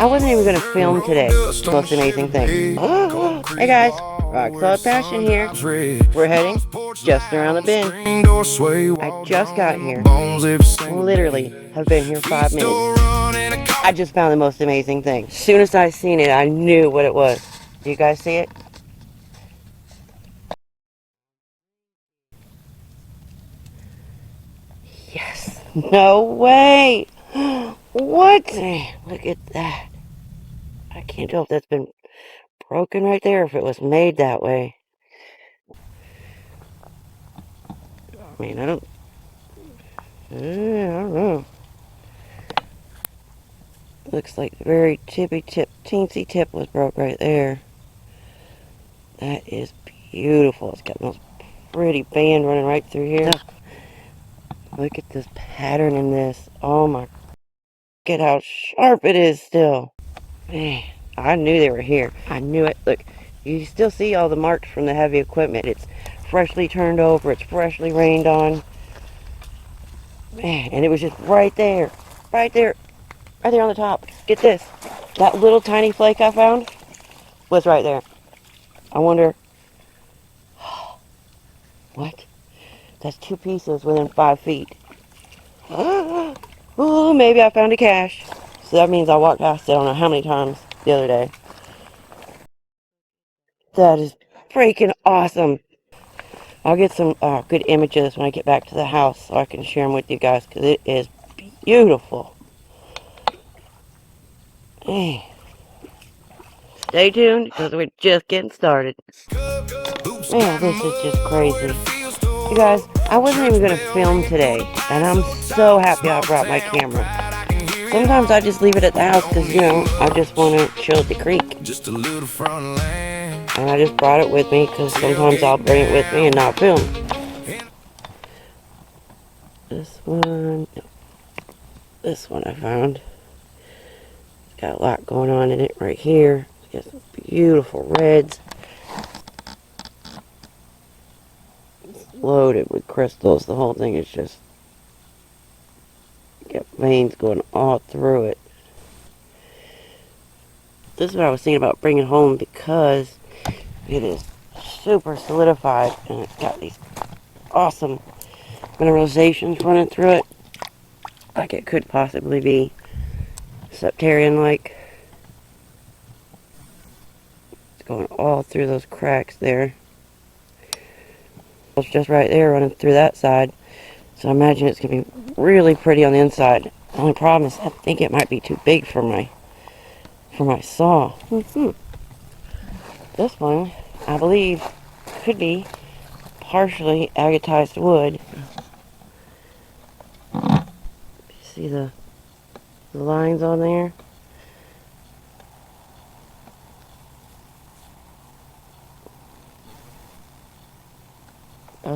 I wasn't even going to film today. Most amazing thing. Hey guys, Rock Solid Passion here. We're heading just around the bend. I just got here. Literally have been here 5 minutes. I just found the most amazing thing. As soon as I seen it, I knew what it was. Do you guys see it? Yes. No way. What? Look at that. I can't tell if that's been broken right there, if it was made that way. I mean, I don't know. Looks like the very teensy tip was broke right there. That is beautiful. It's got the most pretty band running right through here. Look at this pattern in this. Oh my, look at how sharp it is still. Man, I knew they were here. I knew it. Look, you still see all the marks from the heavy equipment. It's freshly turned over. It's freshly rained on. Man, and it was just right there. Right there. Right there on the top. Get this. That little tiny flake I found was right there. I wonder. What? That's 2 pieces within 5 feet. Oh, maybe I found a cache. So that means I walked past it I don't know how many times the other day. That is freaking awesome. I'll get some good images when I get back to the house so I can share them with you guys because it is beautiful. Hey. Stay tuned because we're just getting started. Man, this is just crazy. You guys, I wasn't even going to film today, and I'm so happy I brought my camera. Sometimes I just leave it at the house because, you know, I just want to chill at the creek. And I just brought it with me because sometimes I'll bring it with me and not film. This one I found. It's got a lot going on in it right here. It's got some beautiful reds. It's loaded with crystals. The whole thing is just got veins going all through it. This is what I was thinking about bringing home because it is super solidified and it's got these awesome mineralizations running through it. Like it could possibly be septarian-like. It's going all through those cracks there. It's just right there running through that side. So I imagine it's going to be really pretty on the inside. The only problem is I think it might be too big for my saw. This one, I believe, could be partially agatized wood. See the lines on there?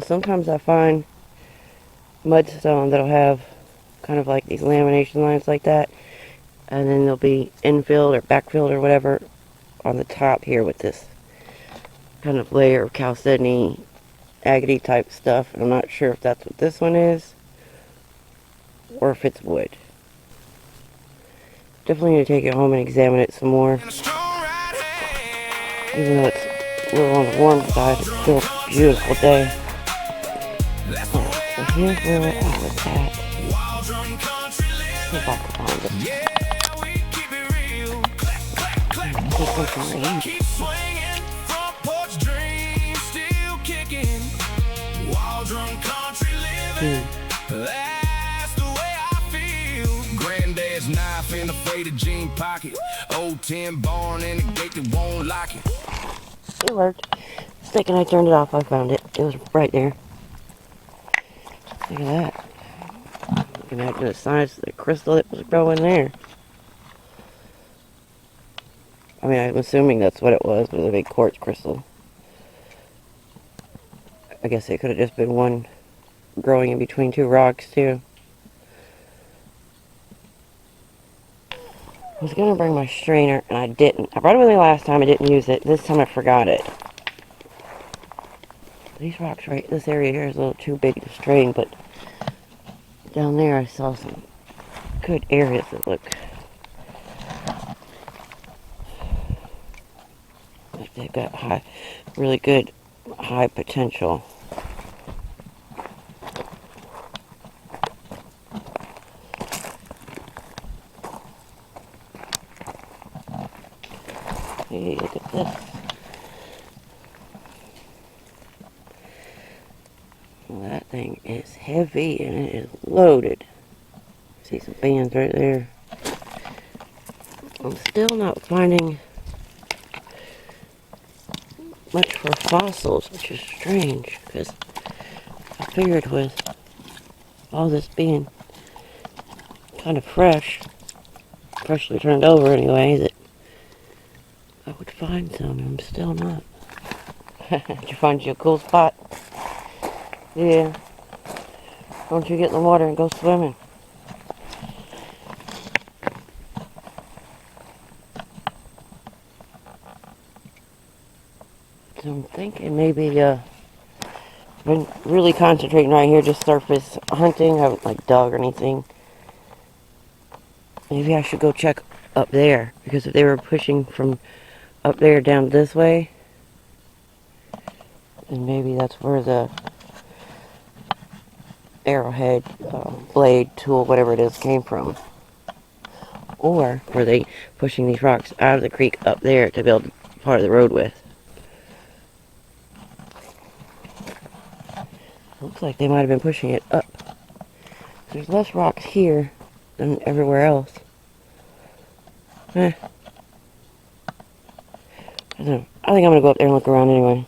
Sometimes I find mudstone that'll have kind of like these lamination lines like that, and then they'll be infilled or backfilled or whatever on the top here with this kind of layer of chalcedony, agate type stuff. And I'm not sure if that's what this one is or if it's wood. Definitely need to take it home and examine it some more. Even though it's a little on the warm side, it's still a beautiful day. So here's where we're at with that. See if I can find it. Take some rain. That's the way I feel. Granddad's knife in a faded jean pocket. Old tin barn and a gate that won't lock it. It worked. The second I turned it off, I found it. It was right there. Look at that. Looking at the size of the crystal that was growing there. I mean, I'm assuming that's what it was, with a big quartz crystal. I guess it could have just been one growing in between 2 rocks, too. I was going to bring my strainer, and I didn't. I brought it with me last time, I didn't use it. This time I forgot it. These rocks right in this area here is a little too big to strain, but down there I saw some good areas that look They've got really good high potential. Hey, look at this. Well, that thing is heavy and it is loaded. See some bands right there. I'm still not finding much for fossils, which is strange, because I figured with all this being kind of freshly turned over anyway, that I would find some, and I'm still not. Did you find you a cool spot? Yeah. Don't you get in the water and go swimming? So I'm thinking maybe, I've been really concentrating right here, just surface hunting. I haven't like dug or anything. Maybe I should go check up there, because if they were pushing from up there down this way, then maybe that's where the arrowhead blade tool, whatever it is, came from. Or were they pushing these rocks out of the creek up there to build part of the road with? Looks like they might have been pushing it up. There's less rocks here than everywhere else. I don't know. I think I'm going to go up there and look around anyway.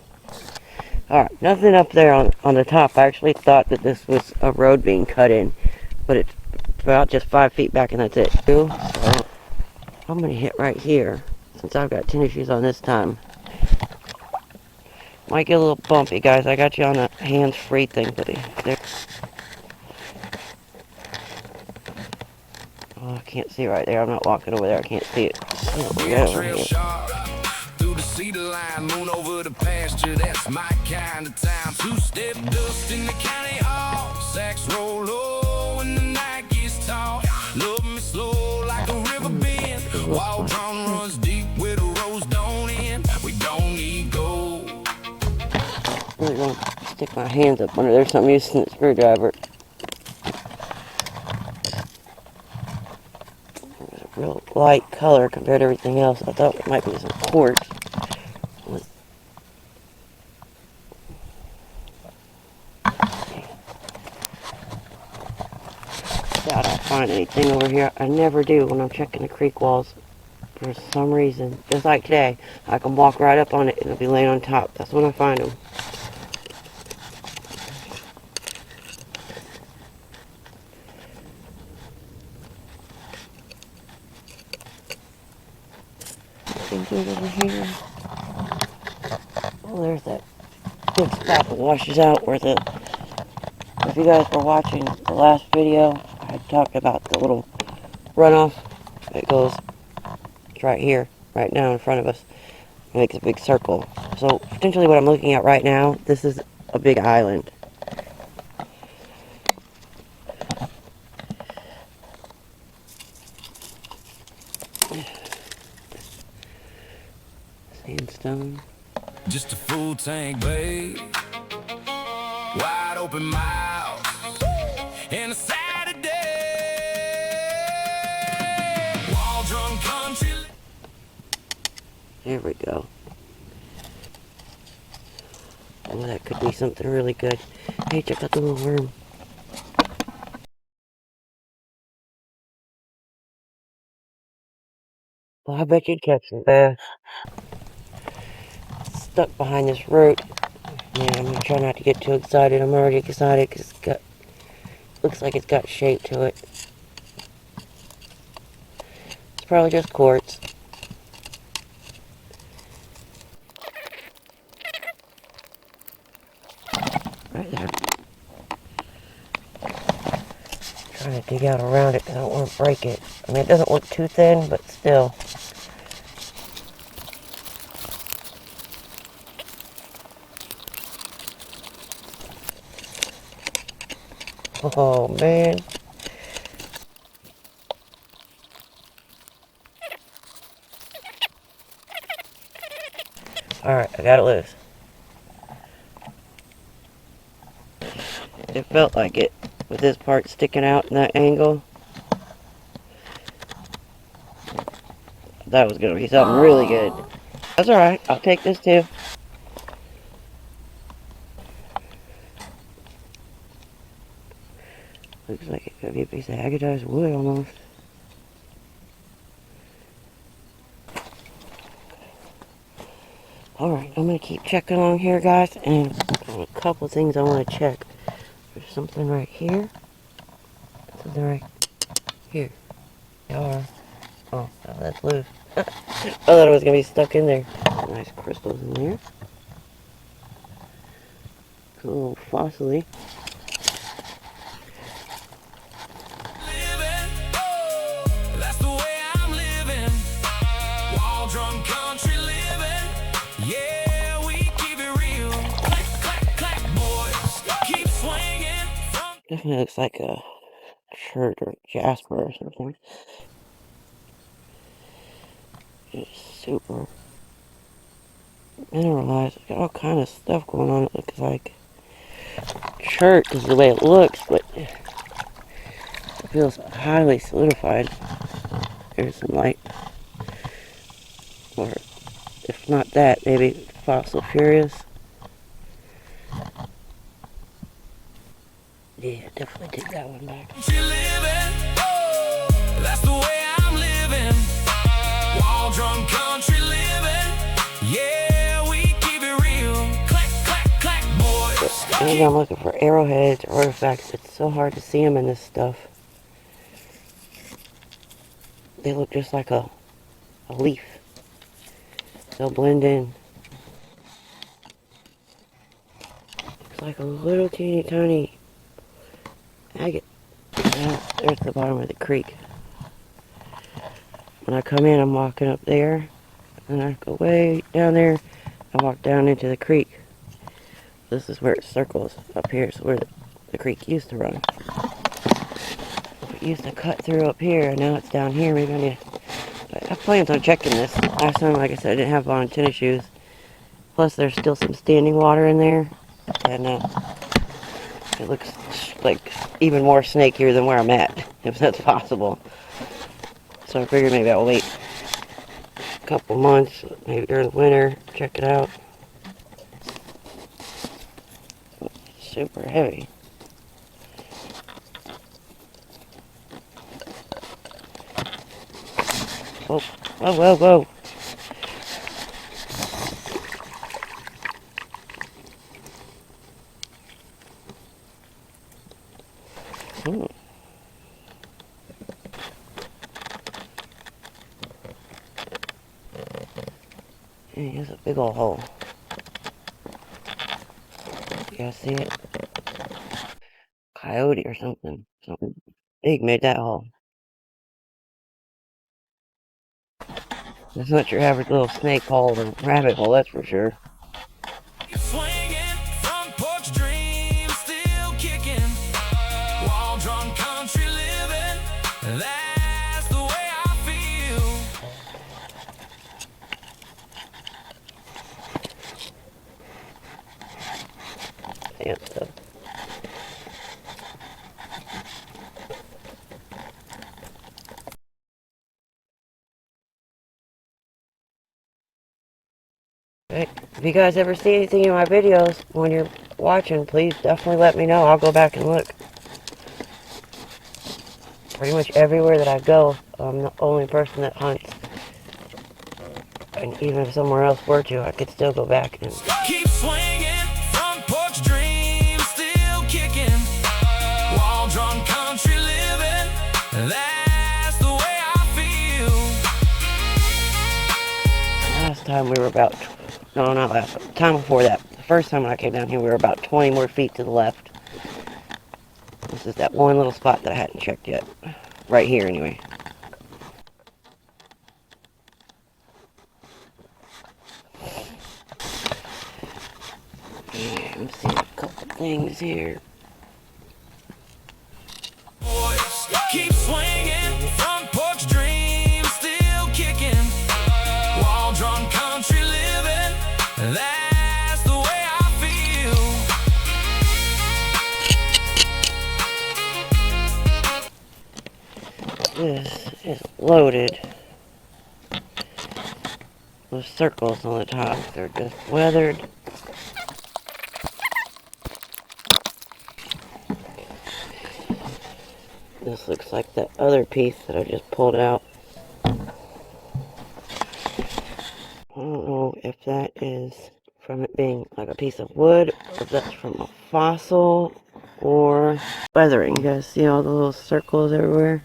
Alright, nothing up there on the top. I actually thought that this was a road being cut in, but it's about just 5 feet back and that's it. So I'm going to hit right here, since I've got tennis shoes on this time. Might get a little bumpy, guys. I got you on a hands-free thing, buddy. There. Oh, I can't see right there. I'm not walking over there. I can't see it. Oh, we got over here. Through the cedar line, moon over the pasture. That's my kind of town. Two-step dust in the county hall. Sacks roll low when the night gets tall. Love me slow like a river bend. Wild drum runs deep where the roads don't end. We don't need gold. I really want to stick my hands up under there. Something using the screwdriver. Real light color compared to everything else. I thought it might be some quartz. Doubt I'll find anything over here. I never do when I'm checking the creek walls. For some reason, just like today, I can walk right up on it and it'll be laying on top. That's when I find them. Good over here. Oh, there's that big spot that washes out where if you guys were watching the last video, I had talked about the little runoff that goes right here, right now in front of us. It makes a big circle. So potentially what I'm looking at right now, this is a big island. Sandstone. Just a full tank, babe. Wide open mouth. And a Saturday. Wall drum country. There we go. Oh, that could be something really good. Hey, check out the little worm. Well, I bet you'd catch it. Stuck behind this root. Man, I'm gonna try not to get too excited. I'm already excited because looks like it's got shape to it. It's probably just quartz. Right there. Trying to dig out around it because I don't want to break it. I mean, it doesn't look too thin, but still. Oh, man. Alright, I got it loose. It felt like it, with this part sticking out in that angle. That was going to be something really good. That's alright, I'll take this too. Looks like it could be a piece of agatized wood almost. Alright, I'm going to keep checking along here, guys, and a couple things I want to check. There's something right here. Something right here. Oh, that's loose. I thought it was going to be stuck in there. Nice crystals in there. Cool, fossily. Definitely looks like a chert or jasper or something. It's super mineralized. It's got all kind of stuff going on. It looks like chert is the way it looks, but it feels highly solidified. There's some light, or if not that, maybe fossil furious. Yeah, definitely take that one back. That's the way I'm living. Wild drunk country living. Yeah, we keep it real. Clack, clack, clack, boys. Maybe I'm looking for arrowheads or artifacts. It's so hard to see them in this stuff. They look just like a leaf. They'll blend in. Looks like a little teeny tiny agate. Yeah, there's the bottom of the creek. When I come in, I'm walking up there, and I go way down there, I walk down into the creek. This is where it circles up here, so where the creek used to run. It used to cut through up here, and now it's down here. Maybe I need to, I have plans on checking this. Last time, like I said, I didn't have on tennis shoes. Plus, there's still some standing water in there, and it looks like even more snakier than where I'm at, if that's possible. So I figured maybe I'll wait a couple months, maybe during the winter, check it out. Super heavy. Whoa, whoa, whoa, whoa. Hey, here's a big old hole. You guys see it? Coyote or something. Something big made that hole. That's not your average little snake hole or rabbit hole, that's for sure. Damn stuff. Hey, if you guys ever see anything in my videos when you're watching, please definitely let me know. I'll go back and look. Pretty much everywhere that I go, I'm the only person that hunts. And even if somewhere else were to, I could still go back and keep swinging, front porch dreams still kicking. Wild drunk country living, that's the way I feel. Last time we were about, no, not last time, before that. The first time when I came down here, we were about 20 more feet to the left. This is that one little spot that I hadn't checked yet. Right here, anyway. I'm seeing a couple things here. Boys, keep swinging, front porch dreams still kicking. Wild drunk country living, exploded. Those circles on the top, they're just weathered. This looks like that other piece that I just pulled out. I don't know if that is from it being like a piece of wood, or if that's from a fossil, or weathering. You guys see all the little circles everywhere?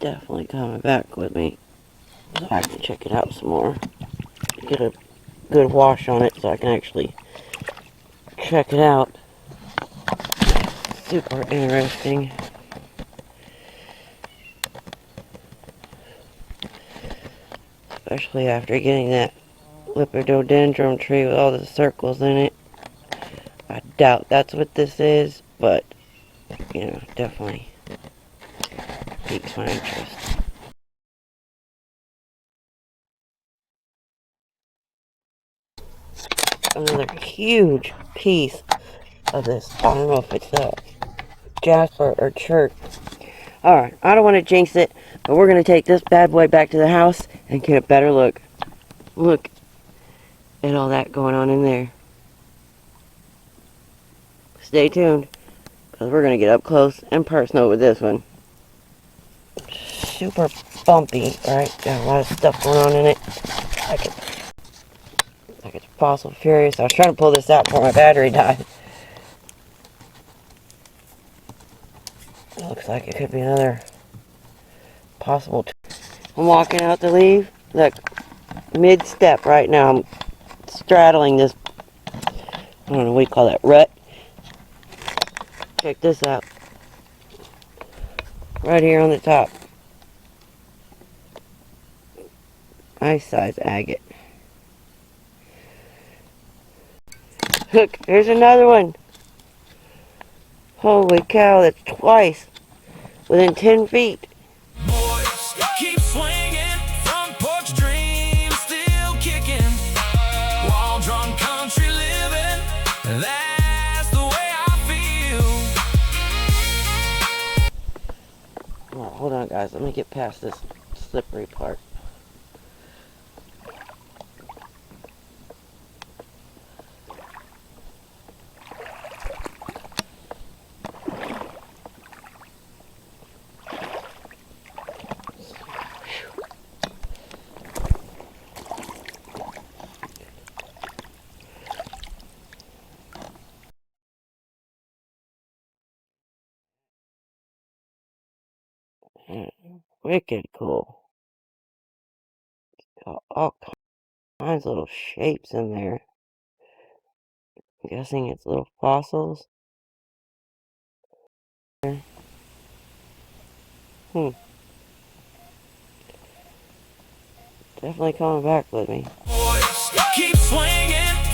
Definitely coming back with me so I can check it out some more. Get a good wash on it so I can actually check it out. Super interesting. Especially after getting that lepidodendron tree with all the circles in it. I doubt that's what this is, but, you know, definitely piques my interest. Another huge piece of this. I don't know if it's a jasper or chert. Alright, I don't want to jinx it, but we're going to take this bad boy back to the house and get a better look. Look at all that going on in there. Stay tuned, because we're going to get up close and personal with this one. Super bumpy, right? Got a lot of stuff going on in it. Like it's fossil furious. I was trying to pull this out before my battery died. It looks like it could be another possible. I'm walking out to leave. Look, mid-step right now. I'm straddling this, I don't know what you call that, rut. Check this out. Right here on the top. Nice size agate. Look, there's another one. Holy cow, that's twice. Within 10 feet. Boys, keep swinging, front porch dreams still kicking. Wall drawn country living, that's the way I feel. Oh, hold on, guys. Let me get past this slippery part. Wicked cool. Got all kinds of little shapes in there. I'm guessing it's little fossils. Definitely coming back with me.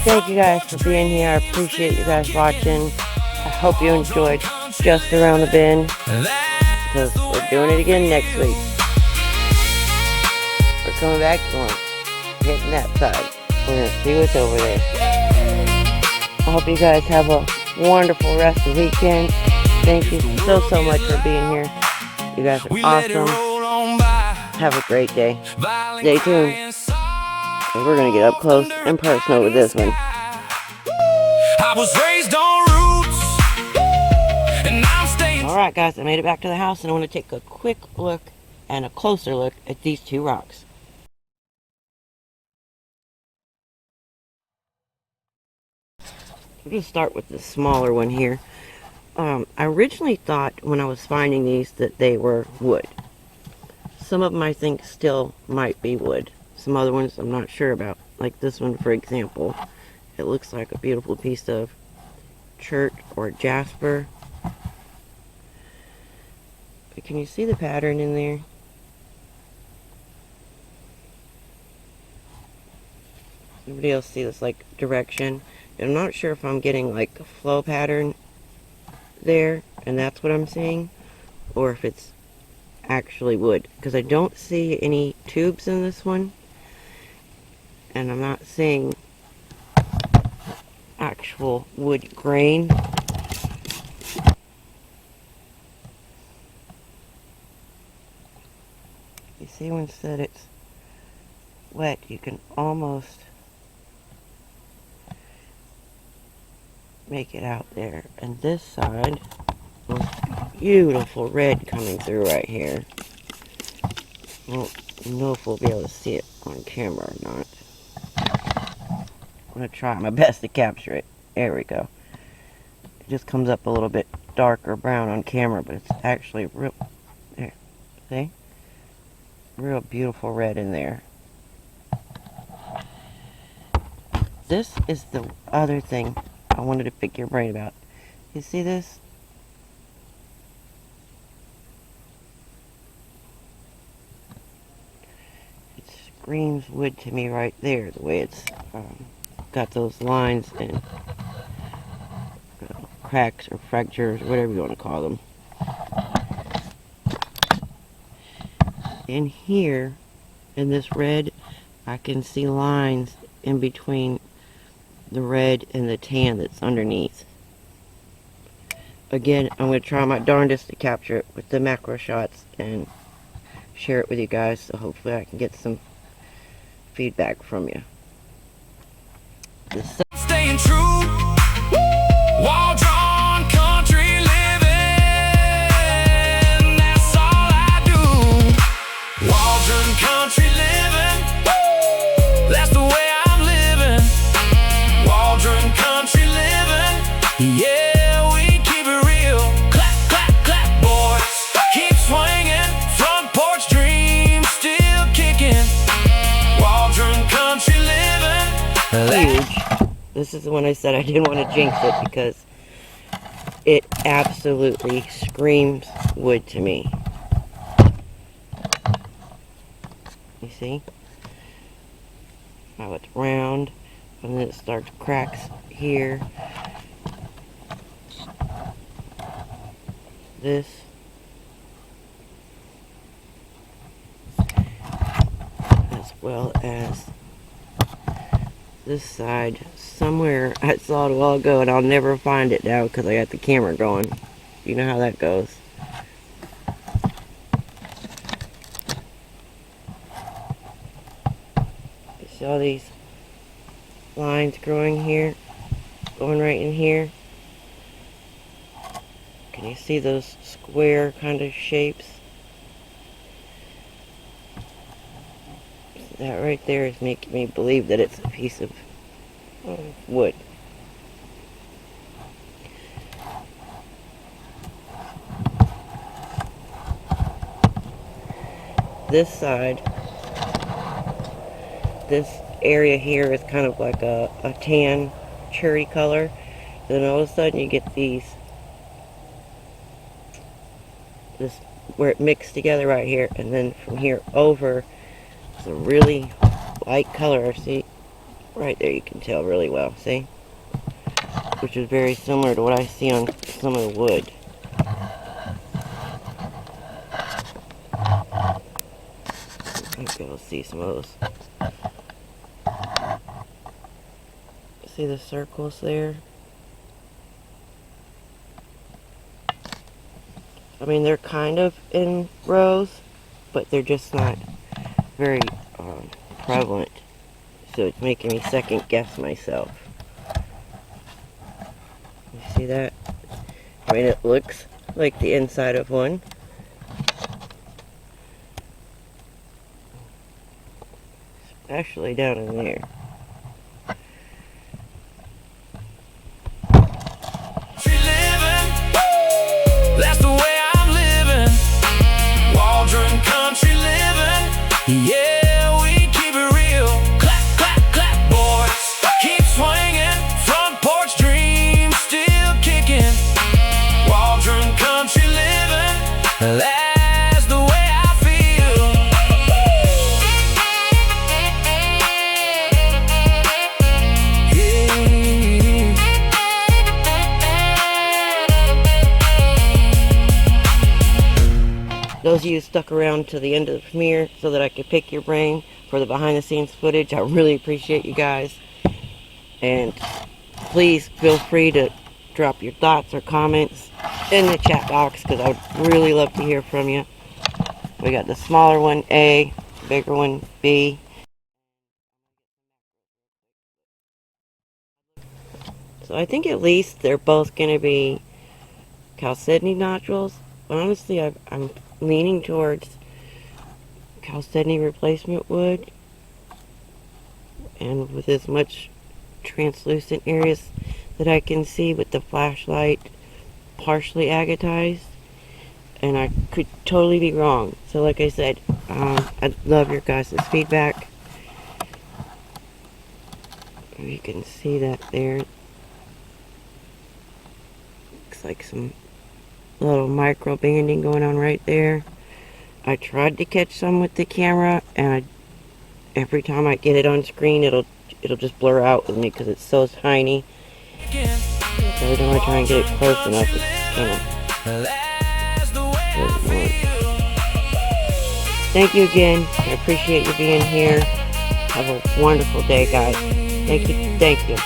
Thank you guys for being here. I appreciate you guys watching. I hope you enjoyed Just Around the Bend, because we're doing it again next week. We're coming back on hitting that side. We're going to see what's over there. I hope you guys have a wonderful rest of the weekend. Thank you so much for being here. You guys are awesome. Have a great day. Stay tuned. And we're going to get up close and personal with this one. I was raised on roots, and I'm staying. Alright guys, I made it back to the house and I want to take a quick look and a closer look at these two rocks. I'm going to start with the smaller one here. I originally thought when I was finding these that they were wood. Some of them I think still might be wood. Some other ones I'm not sure about. Like this one, for example. It looks like a beautiful piece of chert or jasper. But can you see the pattern in there? Everybody else see this like direction? And I'm not sure if I'm getting like a flow pattern there, and that's what I'm seeing, or if it's actually wood, because I don't see any tubes in this one, and I'm not seeing actual wood grain. You see, once that it's wet, you can almost make it out there. And this side, beautiful red coming through right here. I don't know if we'll be able to see it on camera or not. I'm going to try my best to capture it. There we go. It just comes up a little bit darker brown on camera, but it's actually real, there, see? Real beautiful red in there. This is the other thing I wanted to pick your brain about. You see this? It screams wood to me right there, the way it's got those lines and cracks or fractures, whatever you want to call them. In here, in this red, I can see lines in between the red and the tan that's underneath. Again, I'm going to try my darndest to capture it with the macro shots and share it with you guys, so hopefully I can get some feedback from you. Staying true, wall drawn, country living, that's all I do. Wall drawn, country living, that's the way I'm living. Wall drawn, country living, yeah, we keep it real. Clap, clap, clap, boys, keep swinging, front porch dreams still kicking. Wall drawn, country living, huge. This is the one I said I didn't want to jinx it because it absolutely screams wood to me. You see? How it's round, and then it starts cracks here. This. As well as this side. Somewhere I saw it a while ago and I'll never find it now because I got the camera going. You know how that goes. You see all these lines growing here, going right in here? Can you see those square kind of shapes? That right there is making me believe that it's a piece of wood. This side, this area here is kind of like a tan cherry color. Then all of a sudden you get this where it mixed together right here, and then from here over it's a really light color. See? Right there you can tell really well, see? Which is very similar to what I see on some of the wood. Maybe you'll see some of those. See the circles there? I mean, they're kind of in rows, but they're just not very prevalent. So it's making me second guess myself. You see that? I mean, it looks like the inside of one. Especially down in there. That's the way I'm living. Waldron country living. Yeah, we keep it real. Clap, clap, clap, boys. Keep swinging. Front porch dreams still kicking. Waldron country living. That's the way I feel. Yeah. Those of you who stuck around to the end of the premiere so that I could pick your brain for the behind the scenes footage, I really appreciate you guys. And please feel free to drop your thoughts or comments in the chat box, because I would really love to hear from you. We got the smaller one A, bigger one B. So I think at least they're both going to be chalcedony nodules. But honestly, I'm leaning towards chalcedony replacement wood. And with as much translucent areas that I can see with the flashlight, partially agatized. And I could totally be wrong. So like I said, I'd love your guys' feedback. You can see that there. Looks like some little micro banding going on right there. I tried to catch some with the camera, and every time I get it on screen, it'll just blur out with me because it's so tiny. So every time I try and get it close enough, it's kind of. Thank you again. I appreciate you being here. Have a wonderful day, guys. Thank you. Thank you.